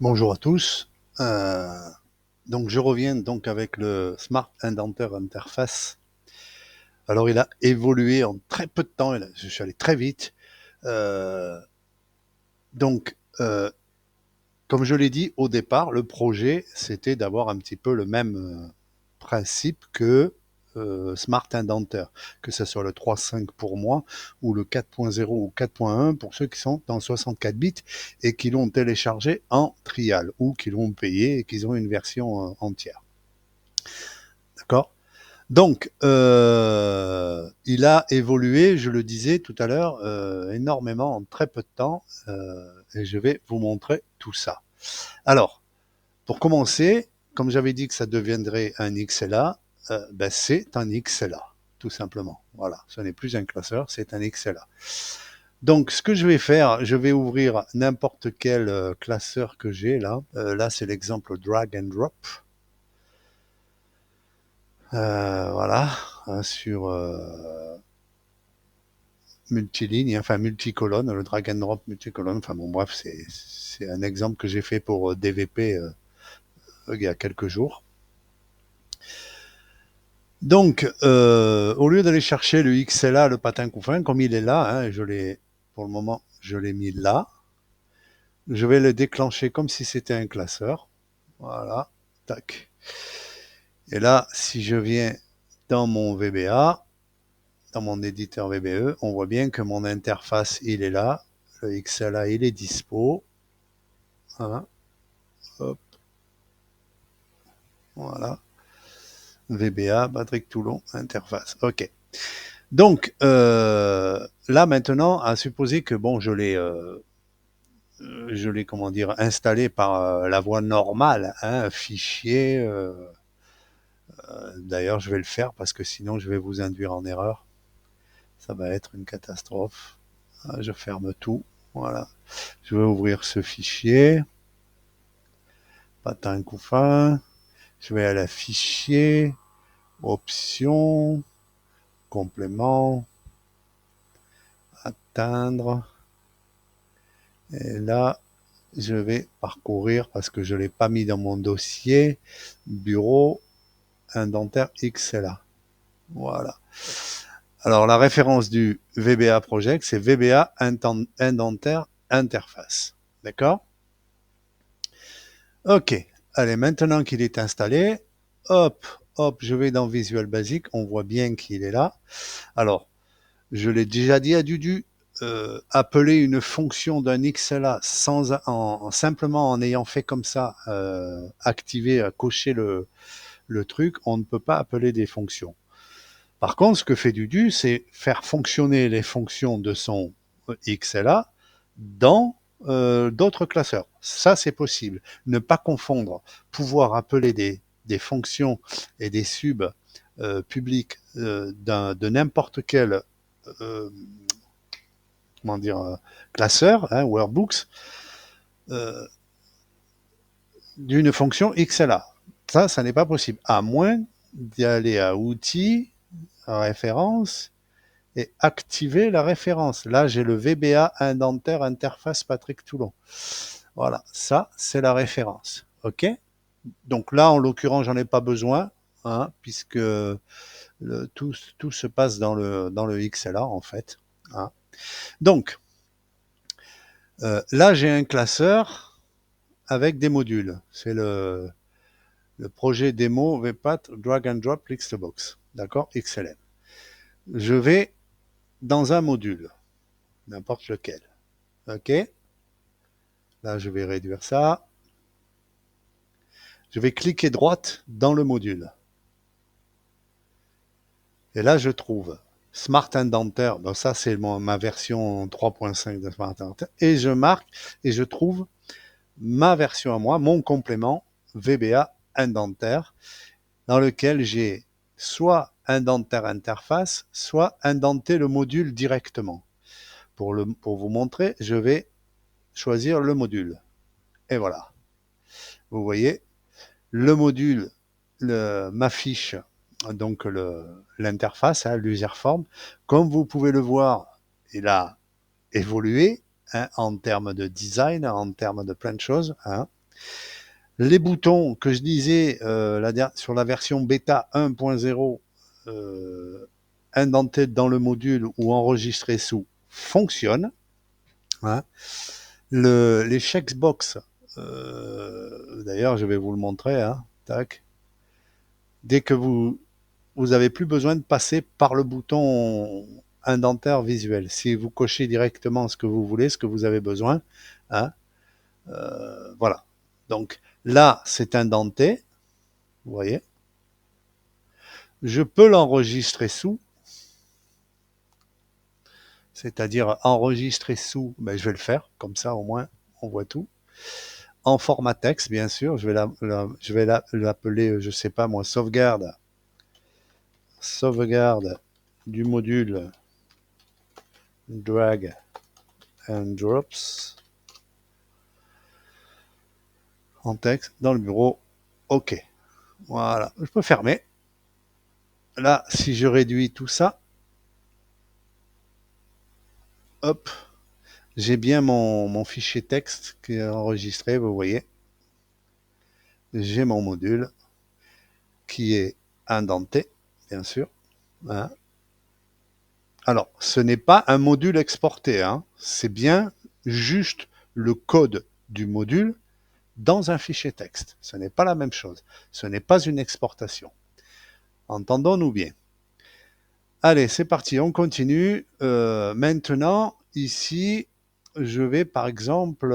Bonjour à tous. Donc je reviens donc avec le Smart Indenter Interface. Alors il a évolué en très peu de temps. Je suis allé très vite. Euh, donc comme je l'ai dit au départ, le projet c'était d'avoir un petit peu le même principe que Smart Indenter, que ce soit le 3.5 pour moi ou le 4.0 ou 4.1 pour ceux qui sont dans 64 bits et qui l'ont téléchargé en trial ou qui l'ont payé et qui ont une version entière. D'accord. Donc, il a évolué, je le disais tout à l'heure, énormément en très peu de temps, et je vais vous montrer tout ça. Alors, pour commencer, comme j'avais dit que ça deviendrait un XLA, ben c'est un XLA, tout simplement. Voilà, ce n'est plus un classeur, c'est un XLA. Donc, ce que je vais faire, je vais ouvrir n'importe quel classeur que j'ai là. Là, c'est l'exemple drag and drop. Voilà, sur multiligne, enfin multicolonne, le drag and drop multicolonne. Enfin bon, bref, c'est un exemple que j'ai fait pour DVP il y a quelques jours. Donc, au lieu d'aller chercher le XLA, le patin couffin, comme il est là, hein, pour le moment, je l'ai mis là. Je vais le déclencher comme si c'était un classeur. Voilà, tac. Et là, si je viens dans mon VBA, dans mon éditeur VBE, on voit bien que mon interface, il est là. Le XLA, il est dispo. Voilà, hop, voilà. VBA, Patrick Toulon, interface. OK. Donc, là maintenant, à supposer que bon, je l'ai comment dire, installé par la voie normale, hein, fichier. D'ailleurs, je vais le faire parce que sinon, je vais vous induire en erreur. Ça va être une catastrophe. Je ferme tout. Voilà. Je vais ouvrir ce fichier. Patin couffin. Je vais à la fichier, options, complément, atteindre. Et là, je vais parcourir parce que je ne l'ai pas mis dans mon dossier. Bureau, indentaire XLA. Voilà. Alors, la référence du VBA Project, c'est VBA Indentaire Interface. D'accord? OK. Allez, maintenant qu'il est installé, hop, hop, je vais dans Visual Basic. On voit bien qu'il est là. Alors, je l'ai déjà dit à Dudu, appeler une fonction d'un XLA simplement en ayant fait comme ça, activer, cocher le truc, on ne peut pas appeler des fonctions. Par contre, ce que fait Dudu, c'est faire fonctionner les fonctions de son XLA dans d'autres classeurs. Ça, c'est possible. Ne pas confondre pouvoir appeler des fonctions et des subs publics de n'importe quel euh, comment dire, classeur, hein, workbooks, euh, d'une fonction XLA. Ça n'est pas possible, à moins d'y aller à outils, à référence, et activer la référence. Là, j'ai le VBA indentaire interface Patrick Toulon. Voilà, ça, c'est la référence. OK. Donc là, en l'occurrence, j'en ai pas besoin, hein, puisque tout se passe dans le XLA, en fait. Hein. Donc, là, j'ai un classeur avec des modules. C'est le projet démo VPAT Drag and Drop Lixbox. D'accord. XLM. Je vais dans un module, n'importe lequel. OK. Là, je vais réduire ça. Je vais cliquer droite dans le module. Et là, je trouve Smart Indenter. Donc ça, c'est ma version 3.5 de Smart Indenter. Et je marque et je trouve ma version à moi, mon complément VBA Indenter, dans lequel j'ai soit indentaire interface, soit indenter le module directement. Pour vous montrer, je vais choisir le module. Et voilà. Vous voyez, le module m'affiche donc l'interface, hein, l'userform. Comme vous pouvez le voir, il a évolué, hein, en termes de design, en termes de plein de choses. Hein. Les boutons que je disais sur la version bêta 1.0, indentés dans le module ou enregistrés sous, fonctionnent. Hein. Les checkbox, d'ailleurs, je vais vous le montrer. Hein. Tac. Dès que vous avez plus besoin de passer par le bouton indentaire visuel. Si vous cochez directement ce que vous voulez, ce que vous avez besoin, hein, voilà. Donc là, c'est indenté, vous voyez. Je peux l'enregistrer sous, c'est-à-dire enregistrer sous, ben, je vais le faire, comme ça au moins on voit tout. En format texte, bien sûr, je vais l'appeler, je sais pas moi, sauvegarde du module drag and drops en texte dans le bureau. OK. Voilà. Je peux fermer. Là, si je réduis tout ça, hop, j'ai bien mon fichier texte qui est enregistré, vous voyez. J'ai mon module qui est indenté, bien sûr. Hein. Alors, ce n'est pas un module exporté, hein. C'est bien juste le code du module dans un fichier texte. Ce n'est pas la même chose. Ce n'est pas une exportation. Entendons-nous bien. Allez, c'est parti, on continue. Maintenant, ici, je vais par exemple,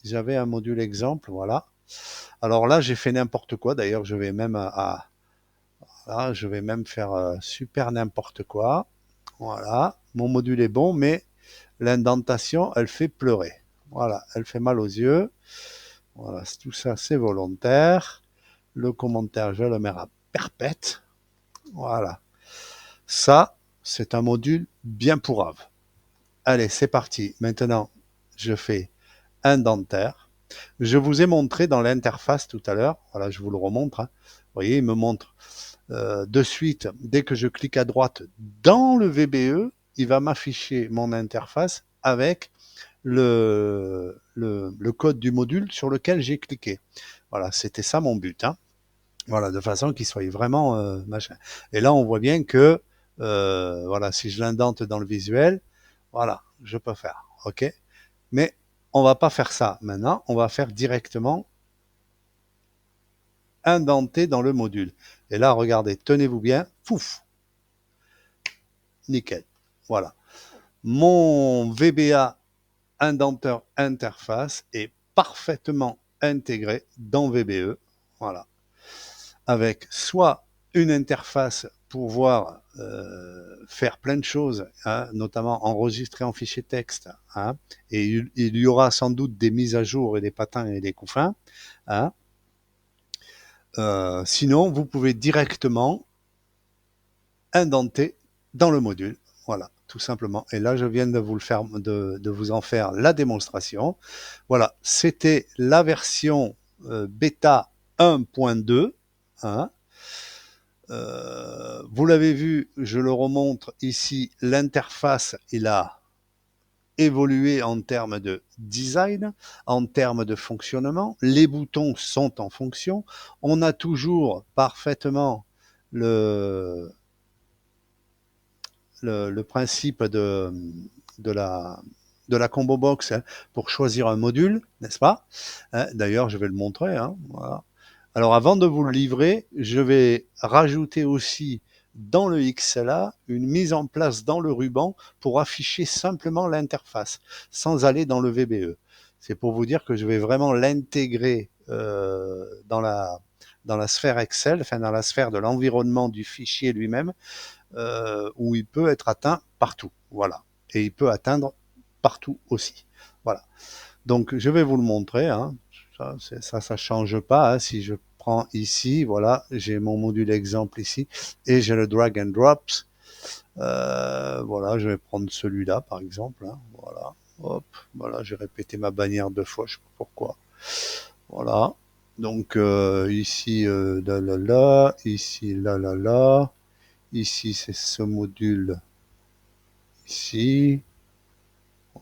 j'avais un module exemple, voilà. Alors là, j'ai fait n'importe quoi. D'ailleurs, je vais même voilà, je vais même faire super n'importe quoi. Voilà, mon module est bon, mais l'indentation, elle fait pleurer. Voilà, elle fait mal aux yeux. Voilà, tout ça, c'est volontaire. Le commentaire, je le mets à perpète. Voilà. Ça, c'est un module bien pourrave. Allez, c'est parti. Maintenant, je fais indentaire. Je vous ai montré dans l'interface tout à l'heure. Voilà, je vous le remontre. Hein. Vous voyez, il me montre de suite, dès que je clique à droite dans le VBE, il va m'afficher mon interface avec le code du module sur lequel j'ai cliqué. Voilà, c'était ça mon but. Hein. Voilà, de façon qu'il soit vraiment machin. Et là, on voit bien que, voilà, si je l'indente dans le visuel, voilà, je peux faire. OK. Mais on va pas faire ça maintenant. On va faire directement indenter dans le module. Et là, regardez, tenez-vous bien. Pouf, nickel. Voilà. Mon VBA indenteur interface est parfaitement intégré dans VBE. Voilà. Avec soit une interface pour voir faire plein de choses, hein, notamment enregistrer en fichier texte, hein, et il y aura sans doute des mises à jour et des patins et des couffins. Hein. Sinon, vous pouvez directement indenter dans le module. Voilà, tout simplement. Et là, je viens de vous le faire, de vous en faire la démonstration. Voilà, c'était la version bêta 1.2. Hein. Vous l'avez vu, je le remontre ici, l'interface, il a évolué en termes de design, en termes de fonctionnement. Les boutons sont en fonction. On a toujours parfaitement le, le principe de la, de la combo box hein, pour choisir un module, n'est-ce pas hein, d'ailleurs, je vais le montrer. Hein, voilà. Alors, avant de vous le livrer, je vais rajouter aussi dans le XLA une mise en place dans le ruban pour afficher simplement l'interface sans aller dans le VBE. C'est pour vous dire que je vais vraiment l'intégrer dans la sphère Excel, enfin dans la sphère de l'environnement du fichier lui-même, où il peut être atteint partout. Voilà. Et il peut atteindre partout aussi. Voilà. Donc, je vais vous le montrer. Hein. Ça change pas. Hein. Si je prends ici, voilà, j'ai mon module exemple ici, et j'ai le drag and drops. Voilà, je vais prendre celui-là, par exemple. Hein. Voilà. Hop. Voilà, j'ai répété ma bannière 2 fois, je sais pas pourquoi. Voilà. Donc, ici, là, là, là. Ici, là, là, là. Ici, c'est ce module ici.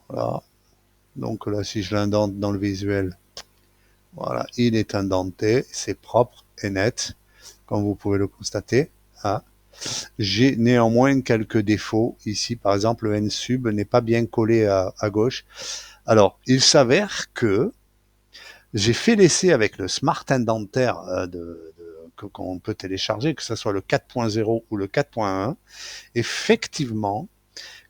Voilà. Donc là, si je l'indente dans le visuel, Voilà, il est indenté, c'est propre et net, comme vous pouvez le constater. Hein. J'ai néanmoins quelques défauts. Ici, par exemple, le N-sub n'est pas bien collé à gauche. Alors, il s'avère que j'ai fait l'essai avec le Smart Indentaire qu'on peut télécharger, que ce soit le 4.0 ou le 4.1. Effectivement,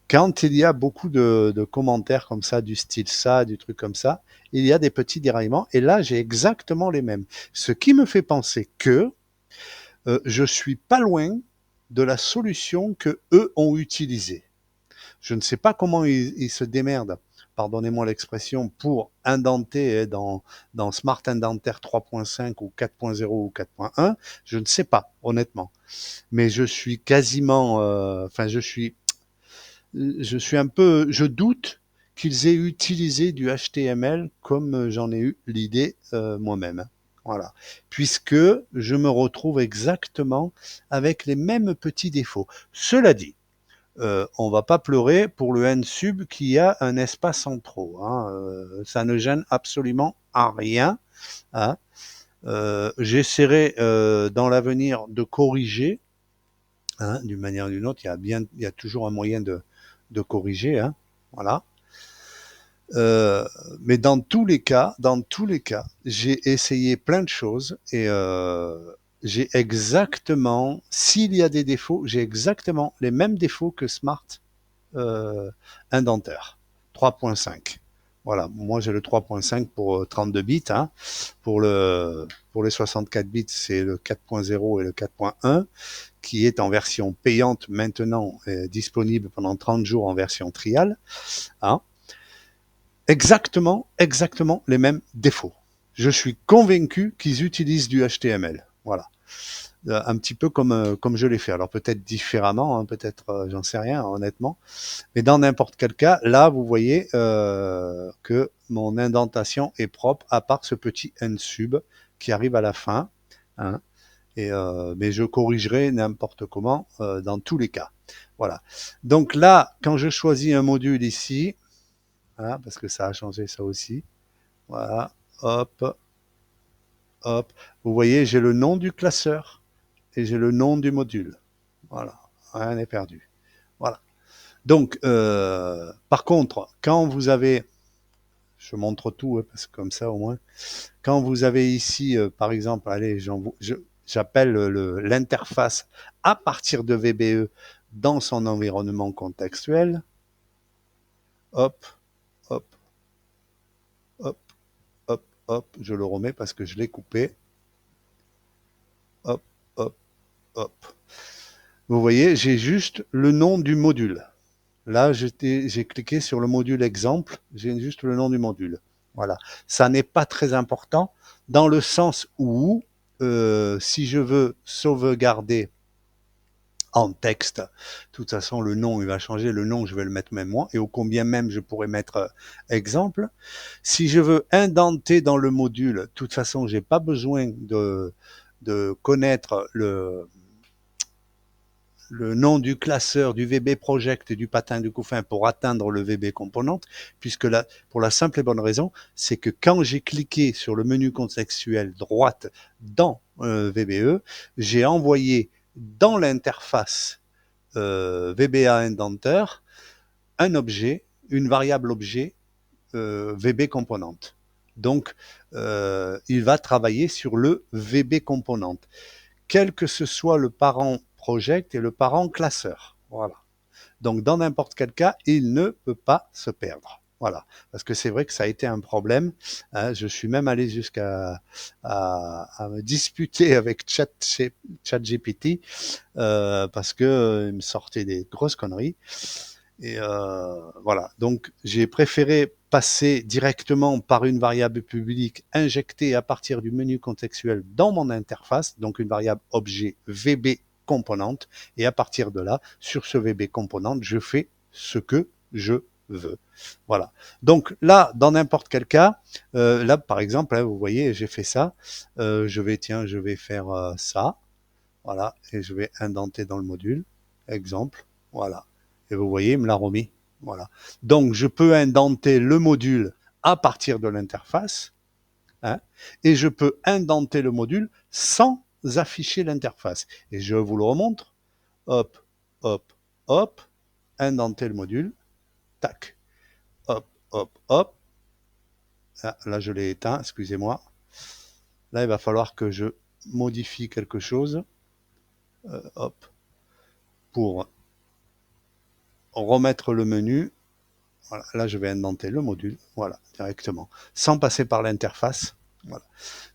quand il y a beaucoup de commentaires comme ça, du style ça, du truc comme ça, il y a des petits déraillements. Et là, j'ai exactement les mêmes. Ce qui me fait penser que je suis pas loin de la solution que eux ont utilisée. Je ne sais pas comment ils se démerdent, pardonnez-moi l'expression, pour indenter dans Smart Indentaire 3.5 ou 4.0 ou 4.1. Je ne sais pas, honnêtement. Mais je suis quasiment, je suis un peu, je doute qu'ils aient utilisé du HTML comme j'en ai eu l'idée moi-même. Voilà. Puisque je me retrouve exactement avec les mêmes petits défauts. Cela dit, on va pas pleurer pour le N-sub qui a un espace en trop. Hein. Ça ne gêne absolument à rien. Hein. J'essaierai dans l'avenir de corriger, hein, d'une manière ou d'une autre. Il y a toujours un moyen de corriger. Hein. Voilà. Euh, mais dans tous les cas, j'ai essayé plein de choses et j'ai exactement, s'il y a des défauts, j'ai exactement les mêmes défauts que Smart euh, Indentaire 3.5. Voilà, moi j'ai le 3.5 pour 32 bits. Hein. Pour les 64 bits, c'est le 4.0 et le 4.1 qui est en version payante maintenant, disponible pendant 30 jours en version trial. Hein. Exactement les mêmes défauts. Je suis convaincu qu'ils utilisent du HTML. Voilà. Un petit peu comme je l'ai fait. Alors peut-être différemment, hein, peut-être, j'en sais rien, honnêtement. Mais dans n'importe quel cas, là, vous voyez que mon indentation est propre, à part ce petit N-sub qui arrive à la fin. Hein, mais je corrigerai n'importe comment dans tous les cas. Voilà. Donc là, quand je choisis un module ici, hein, parce que ça a changé ça aussi, voilà, hop, hop, vous voyez, j'ai le nom du classeur et j'ai le nom du module. Voilà, rien n'est perdu. Voilà. Donc, par contre, quand vous avez, je montre tout, hein, parce que comme ça au moins, quand vous avez ici, par exemple, allez, j'appelle l'interface à partir de VBE dans son environnement contextuel, hop, hop, hop, hop, hop, je le remets parce que je l'ai coupé, hop, hop, hop. Vous voyez, j'ai juste le nom du module. Là, j'ai cliqué sur le module exemple, j'ai juste le nom du module. Voilà. Ça n'est pas très important dans le sens où, si je veux sauvegarder en texte, de toute façon, le nom, il va changer. Le nom, je vais le mettre même moi. Et au combien même, je pourrais mettre exemple. Si je veux indenter dans le module, de toute façon, j'ai pas besoin de connaître le nom du classeur du VB Project et du patin du couffin pour atteindre le VB Component, puisque là, pour la simple et bonne raison, c'est que quand j'ai cliqué sur le menu contextuel droite dans VBE, j'ai envoyé dans l'interface VBA Indenter un objet, une variable objet VB Component. Donc, il va travailler sur le VB Component, quel que ce soit le parent project et le parent classeur. Voilà. Donc, dans n'importe quel cas, il ne peut pas se perdre. Voilà. Parce que c'est vrai que ça a été un problème. Hein. Je suis même allé jusqu'à me disputer avec ChatGPT parce que il me sortait des grosses conneries. Et voilà. Donc, j'ai préféré passer directement par une variable publique injectée à partir du menu contextuel dans mon interface, donc une variable objet VB componente, et à partir de là, sur ce VB componente, je fais ce que je veux. Voilà. Donc là, dans n'importe quel cas, là par exemple, hein, vous voyez, j'ai fait ça. Je vais faire ça. Voilà, et je vais indenter dans le module. Exemple. Voilà. Et vous voyez, il me l'a remis. Voilà. Donc, je peux indenter le module à partir de l'interface. hein, et je peux indenter le module sans afficher l'interface. Et je vous le remontre. Hop, hop, hop, indenter le module, tac, hop, hop, hop. Ah, là, je l'ai éteint, excusez-moi. Là, il va falloir que je modifie quelque chose. Hop, pour remettre le menu. Voilà, là, je vais indenter le module, voilà, directement, sans passer par l'interface. Voilà.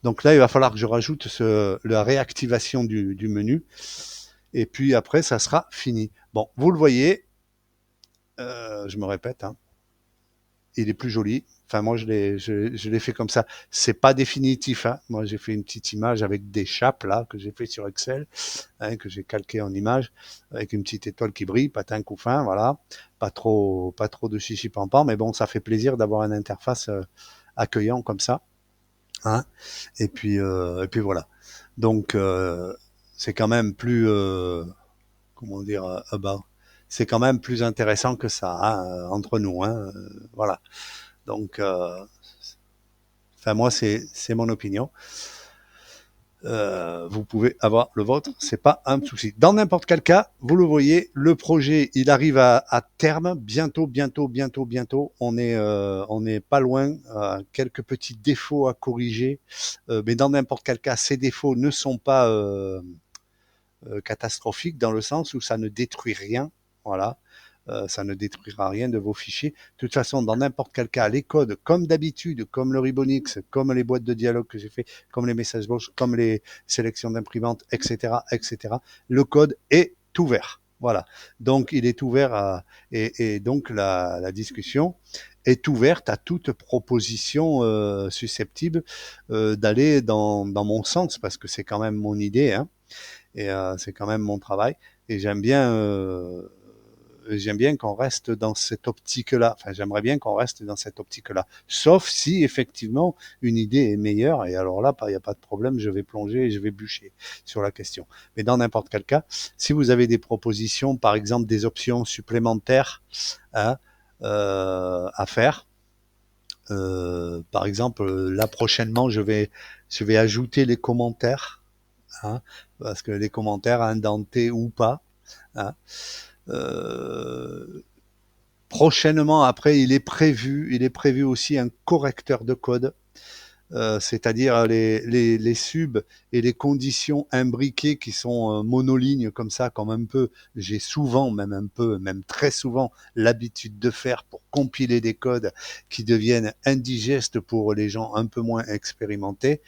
Donc là, il va falloir que je rajoute la réactivation du menu. Et puis après, ça sera fini. Bon, vous le voyez, je me répète, hein, il est plus joli. Enfin, moi, je l'ai fait comme ça. C'est pas définitif, hein. Moi, j'ai fait une petite image avec des chapes, là, que j'ai fait sur Excel, hein, que j'ai calqué en image, avec une petite étoile qui brille, patin couffin, voilà. Pas trop de chichi pampan, mais bon, ça fait plaisir d'avoir une interface accueillant comme ça, hein. Et puis voilà. Donc, c'est quand même plus, comment dire, bah, c'est quand même plus intéressant que ça, hein, entre nous, hein, voilà. Donc, enfin moi c'est mon opinion. Vous pouvez avoir le vôtre, c'est pas un souci. Dans n'importe quel cas, vous le voyez, le projet il arrive à terme bientôt. On est pas loin, quelques petits défauts à corriger, mais dans n'importe quel cas, ces défauts ne sont pas catastrophique dans le sens où ça ne détruit rien. Voilà. Ça ne détruira rien de vos fichiers. De toute façon, dans n'importe quel cas, les codes, comme d'habitude, comme le Ribbonix, comme les boîtes de dialogue que j'ai fait, comme les messages gauche, comme les sélections d'imprimantes, etc., le code est ouvert. Voilà. Donc, il est ouvert et donc la discussion est ouverte à toute proposition susceptible d'aller dans mon sens, parce que c'est quand même mon idée, hein, et c'est quand même mon travail. Et j'aime bien qu'on reste dans cette optique-là. Enfin, j'aimerais bien qu'on reste dans cette optique-là. Sauf si effectivement une idée est meilleure. Et alors là, il n'y a pas de problème, je vais plonger et je vais bûcher sur la question. Mais dans n'importe quel cas, si vous avez des propositions, par exemple des options supplémentaires, hein, à faire. Par exemple, là prochainement, je vais ajouter les commentaires, hein, parce que les commentaires indentés ou pas, hein, euh, prochainement, après, il est prévu aussi un correcteur de code, c'est-à-dire les subs et les conditions imbriquées qui sont monolignes comme ça, comme un peu, j'ai souvent, même un peu, même très souvent, l'habitude de faire pour compiler des codes qui deviennent indigestes pour les gens un peu moins expérimentés.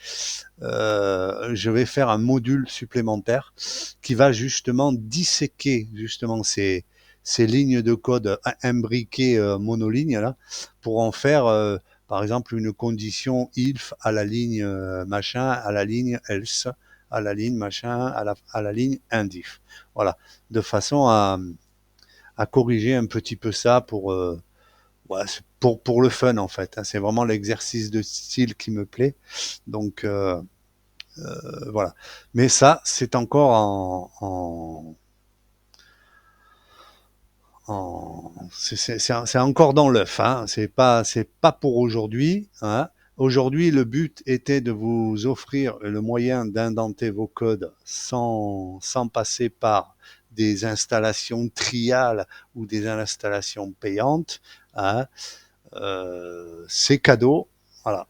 Je vais faire un module supplémentaire qui va justement disséquer justement ces lignes de code imbriquées monolignes là, pour en faire par exemple une condition if à la ligne machin, à la ligne else, à la ligne machin, à la ligne indif. Voilà, de façon à corriger un petit peu ça pour ouais, pour le fun en fait, hein. C'est vraiment l'exercice de style qui me plaît. Donc voilà. Mais ça, c'est encore c'est encore dans l'œuf, hein. C'est pas pour aujourd'hui, hein. Aujourd'hui, le but était de vous offrir le moyen d'indenter vos codes sans passer par des installations triales ou des installations payantes, hein. C'est cadeau, voilà.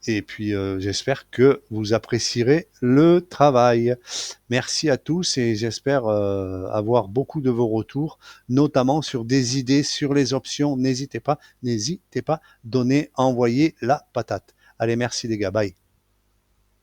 Et puis j'espère que vous apprécierez le travail. Merci à tous et j'espère avoir beaucoup de vos retours, notamment sur des idées sur les options. N'hésitez pas, donnez, envoyez la patate. Allez, merci les gars, bye.